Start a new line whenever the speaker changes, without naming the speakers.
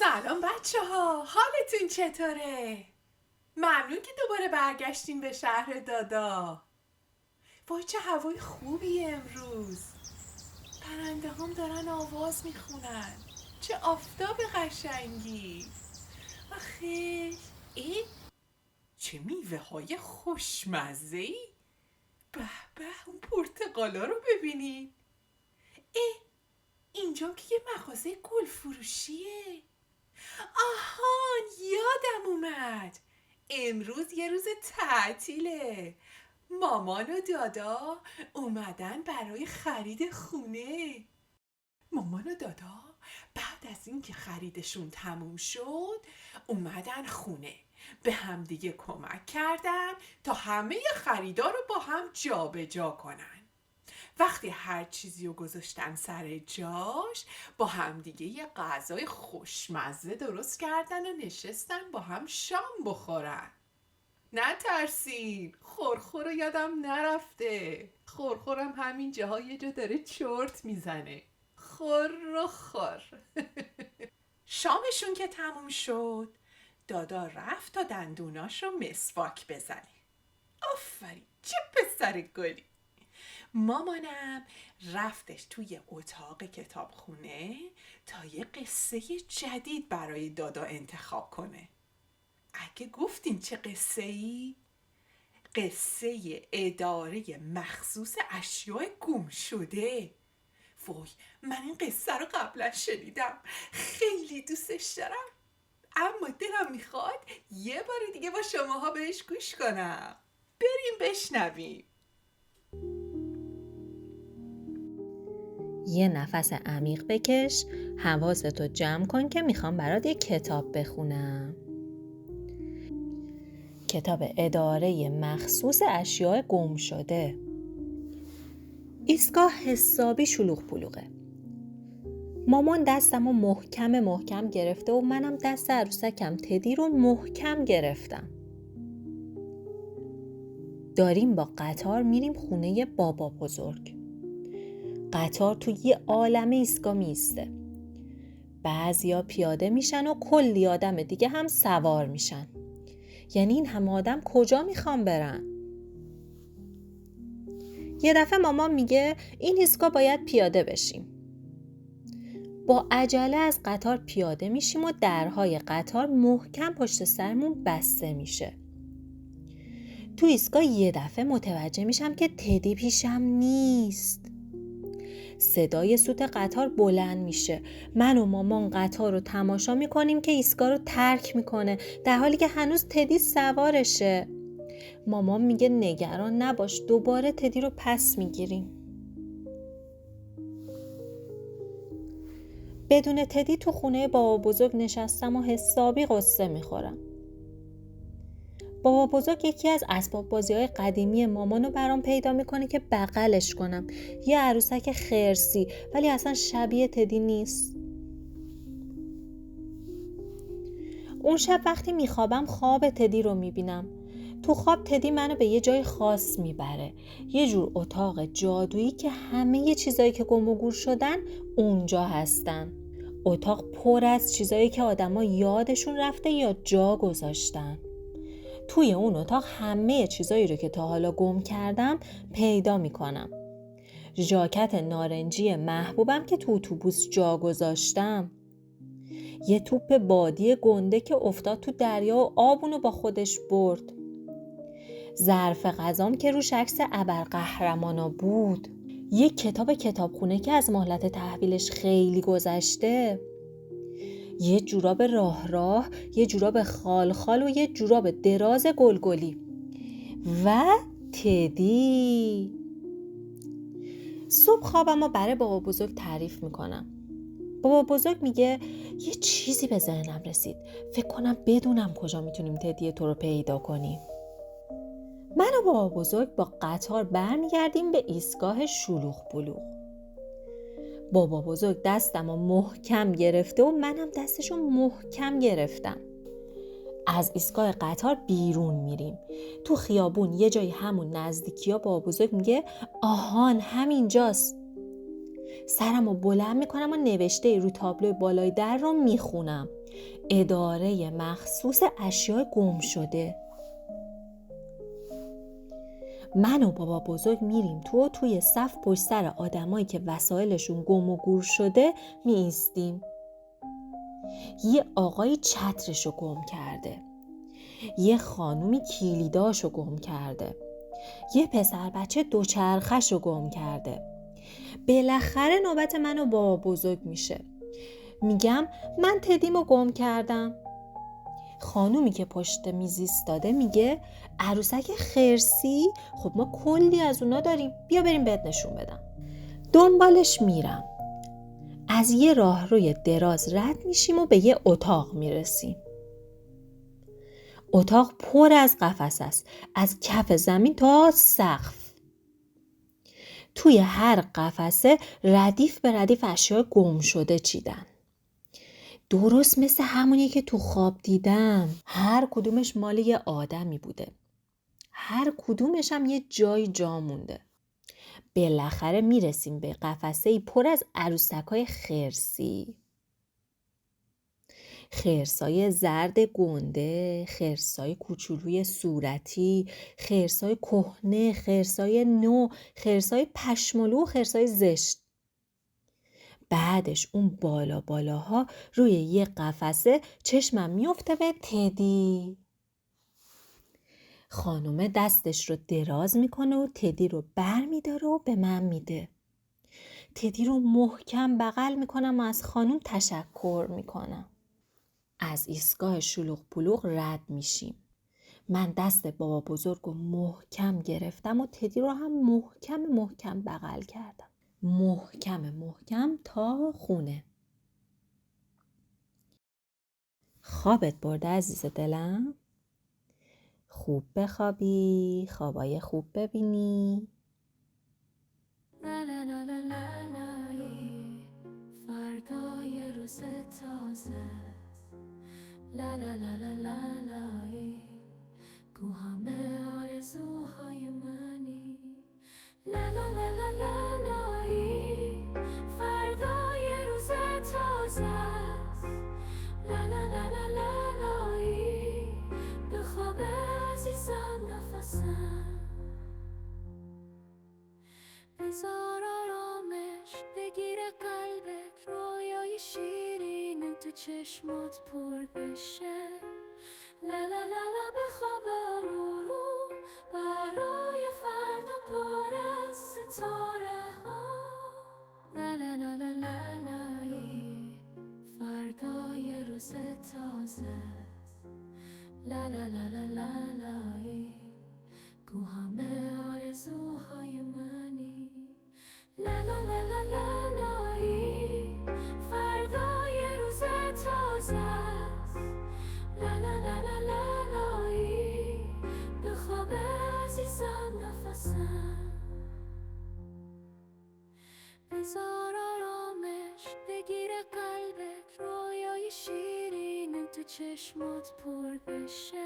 سلام بچه ها، حالتون چطوره؟ ممنون که دوباره برگشتین به شهر دادا. وای چه هوای خوبی امروز. پرنده هم دارن آواز میخونن. چه آفتاب قشنگی. آخه چه میوه های خوشمزه‌ای. به به، اون پرتقالا رو ببینین. اینجا که یه مغازه گل فروشیه. آهان، یادم اومد. امروز یه روز تعطیله. مامان و دادا اومدن برای خرید خونه. مامان و دادا بعد از اینکه خریدشون تموم شد اومدن خونه، به همدیگه کمک کردن تا همه خریدا رو با هم جابجا کنن. وقتی هر چیزی رو گذاشتن سر جاش با همدیگه یه غذای خوشمزه درست کردن و نشستن با هم شام بخورن. نترسین، خورخور رو یادم نرفته. خورخورم همین جاها یه جا داره چرت میزنه. خور و خور. شامشون که تموم شد دادا رفت تا دندوناش رو مسواک بزنه. آفرین، چه پسر گلی. مامانم رفتش توی اتاق کتابخونه تا یه قصه جدید برای دادا انتخاب کنه. اگه گفتین چه قصه ای؟ قصه اداره مخصوص اشیاء گم شده. وای، من این قصه رو قبلا شنیدم، خیلی دوستش دارم، اما دلم میخواد یه بار دیگه با شماها بهش گوش کنم. بریم بشنویم.
یه نفس عمیق بکش، حواستو جمع کن که میخوام برات یه کتاب بخونم. کتاب اداره مخصوص اشیاء گم شده. ایستگاه حسابی شلوغ پلوغه. مامان دستمو محکم گرفته و منم دست عروسکم تدی رو محکم گرفتم. داریم با قطار میریم خونه بابا بزرگ. قطار تو یه عالمه ایستگاه میسته. بعضیا پیاده میشن و کلی آدم دیگه هم سوار میشن. یعنی این همه آدم کجا میخوان برن؟ یه دفعه مامان میگه این ایستگاه باید پیاده بشیم. با عجله از قطار پیاده میشیم و درهای قطار محکم پشت سرمون بسته میشه. تو ایستگاه یه دفعه متوجه میشم که تدی پیشم نیست. صدای سوت قطار بلند میشه. من و مامان قطار رو تماشا میکنیم که ایستگاه رو ترک میکنه، در حالی که هنوز تدی سوارشه. مامان میگه نگران نباش، دوباره تدی رو پس میگیریم. بدون تدی تو خونه بابا بزرگ نشستم و حسابی قصه میخورم. بابا بزرگ یکی از اسباب بازی‌های قدیمی مامانو برام پیدا میکنه که بغلش کنم. یه عروسک خرسی، ولی اصلا شبیه تدی نیست. اون شب وقتی میخوابم خواب تدی رو میبینم. تو خواب تدی منو به یه جای خاص میبره. یه جور اتاق جادویی که همه چیزایی که گم و گور شدن اونجا هستن. اتاق پر از چیزایی که آدما یادشون رفته یا جا گذاشتن. توی اون اتاق همه چیزایی رو که تا حالا گم کردم پیدا میکنم. ژاکت نارنجی محبوبم که تو اتوبوس جا گذاشتم. یه توپ بادی گنده که افتاد تو دریا و آبونو با خودش برد. ظرف غذام که روش عکس ابرقهرمانا بود. یه کتابخونه که از مهلت تحویلش خیلی گذشته. یه جوراب راه، یه جوراب خال و یه جوراب دراز گلگلی. و تدی. صبح خوابم رو برای بابا بزرگ تعریف میکنم. بابا بزرگ میگه یه چیزی به ذهنم رسید. فکر کنم بدونم کجا میتونیم تدی تو رو پیدا کنیم. من و بابا بزرگ با قطار برمیگردیم به ایستگاه شلوغ پلوغ. بابا بزرگ دستم رو محکم گرفته و منم دستشو محکم گرفتم. از ایستگاه قطار بیرون میریم. تو خیابون یه جای همون نزدیکی ها بابا بزرگ میگه آهان همینجاست. سرم رو بلند میکنم و نوشته رو تابلو بالای در رو میخونم. اداره مخصوص اشیاء گم شده. من و بابا بزرگ میریم توی صف پشت سر آدمایی که وسایلشون گم و گور شده می ایستیم. یه آقای چترشو گم کرده، یه خانومی کلیداشو گم کرده، یه پسر بچه دوچرخه‌شو گم کرده. بالاخره نوبت من و بابا بزرگ میشه. میگم من تدیمو گم کردم. خانومی که پشت میز ایستاده میگه عروسک خرسی؟ خب ما کلی از اونا داریم، بیا بریم بهت نشون بدم. دنبالش میرم. از یه راهروی دراز رد میشیم و به یه اتاق میرسیم. اتاق پر از قفس است، از کف زمین تا سقف. توی هر قفسه ردیف به ردیف اشیاء گم شده چیدن. درست مثل همونی که تو خواب دیدم. هر کدومش مال یه آدمی بوده. هر کدومش هم یه جای جا مونده. بالاخره میرسیم به قفسه‌ای پر از عروسک‌های خرسی. خرسای زرد گنده، خرسای کوچولوی صورتی، خرسای کهنه، خرسای نو، خرسای پشمالو و خرسای زشت. بعدش اون بالاها روی یه قفسه چشمم میفته به تدی. خانومه دستش رو دراز میکنه و تدی رو بر میداره و به من میده. تدی رو محکم بغل میکنم و از خانوم تشکر میکنم. از ایستگاه شلوغ پلوغ رد میشیم. من دست بابا بزرگ رو محکم گرفتم و تدی رو هم محکم بغل کردم. محکم تا خونه. خوابت برده عزیز دلم؟ خوب بخوابی، خوابای خوب ببینی. فردای روز تازه گو همه آرزوهای منی. فردای روز تازه به خواب عزیزم نفسم. بذار آرامش بگیره قلبت، رویای شیرین تو چشمات پر بشه. بخواب آروم برای فردا پر از ستاره ها. فردای روز تازه گو همه آرزوهای منی. فردای روز تازه به خواب عزیزم نفسم. بذار آرامش بگیره قلبت، رویای شیرین تو چشمات پر بشه.